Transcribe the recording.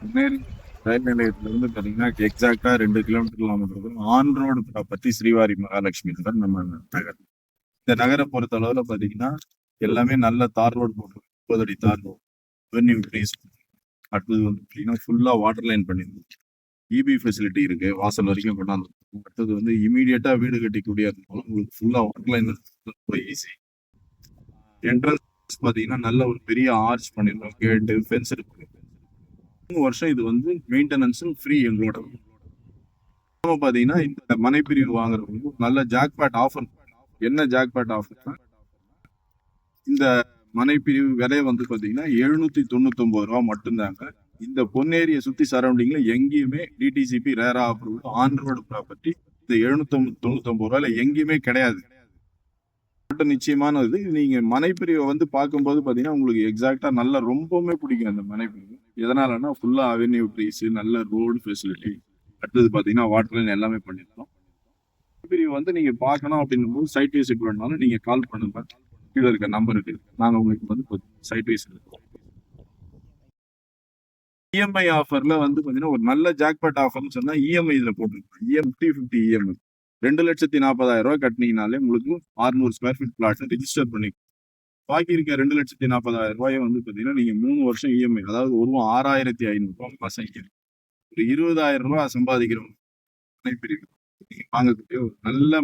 பொன்னேரி ரயில் நிலையத்துல இருந்து பாத்தீங்கன்னா எக்ஸாக்டா 2 kilometre on road property Srivari Mahalakshmi Nagar நம்ம நகர். இந்த நகரை பொறுத்த அளவுல பாத்தீங்கன்னா எல்லாமே நல்ல தார் ரோடு போட்டு 30 அடி தார் ரோடு ரெவென்யூ ப்ளேஸ். அடுத்தது வந்து பாத்தீங்கன்னா ஃபுல்லா வாட்டர் லைன் பண்ணிருந்தோம். இபி ஃபெசிலிட்டி இருக்கு, வாசல் வரைக்கும் கொண்டாந்து. அடுத்தது வந்து இமீடியட்டா வீடு கட்டிக்கூடிய உங்களுக்கு ஃபுல்லா வாட்டர் லைன் ஈஸி. என்ட்ரன்ஸ் பாத்தீங்கன்னா நல்ல ஒரு பெரிய ஆர்ச் பண்ணிருக்கோம், கேட்டு ஃபென்ஸ் இருக்கு. 3 வருஷம் இது வந்து மெயின்டெனன்ஸும் ஃப்ரீ எங்களோட. பாத்தீங்கன்னா இந்த மனைப்பிரிவு வாங்குறவங்க நல்ல ஜாக்பாட் ஆஃபர். என்ன ஜாக்பாட் ஆஃபர்னா, இந்த மனைப்பிரிவு விலை வந்து பாத்தீங்கன்னா 799 ரூபா மட்டும்தாங்க. இந்த பொன்னேரியை சுத்தி சரௌண்டிங்ல எங்கேயுமே டிடிசிபி ரேரா அப்ரூவ்ட் ஆன் ரோடு ப்ராப்பர்ட்டி இந்த 799 ரூபாயில எங்கேயுமே கிடையாது. நிச்சயமான இது. நீங்க மனைப்பிரிவை வந்து பார்க்கும்போது பாத்தீங்கன்னா உங்களுக்கு எக்ஸாக்டா நல்லா ரொம்பவுமே பிடிக்கும் அந்த மனைப்பிரிவு. எதனாலன்னா ஃபுல்லா அவென்யூ ட்ரீஸ், நல்ல ரோடு ஃபெசிலிட்டி, அடுத்தது பாத்தீங்கன்னா வாட்டர் லைன் எல்லாமே பண்ணிருக்கோம். மனைப்பிரிவு வந்து நீங்க பார்க்கணும் அப்படின்னும் போது சைட் விசிட் வேணும்னாலும் நீங்க கால் பண்ணுங்க. கீழே இருக்க நம்பருக்கு நாங்க உங்களுக்கு வந்து சைட் விசிட் இருக்கோம். இஎம்ஐ ஆஃபர்ல வந்து பாத்தீங்கன்னா ஒரு நல்ல ஜாக்பாட் ஆஃபர்னு சொன்னா இஎம்ஐ இதுல போட்டுருக்கோம். 50/50 இஎம்ஐ 2,40,40,000 ரூபாய் கட்டினீங்கனாலே உங்களுக்கு 600 ஸ்கொயர் ஃபீட் பிளாட் ரிஜிஸ்டர் பண்ணி பாக்கி இருக்க 2,40,40,000 ரூபாயை வந்து பாத்தீங்கன்னா நீங்க 3 வருஷம் இஎம்ஐ, அதாவது ஒரு 6,500 ரூபாய் மாசம் ஒரு 20,000 ரூபாய் சம்பாதிக்கிறோம். வாங்கக்கூடிய ஒரு நல்ல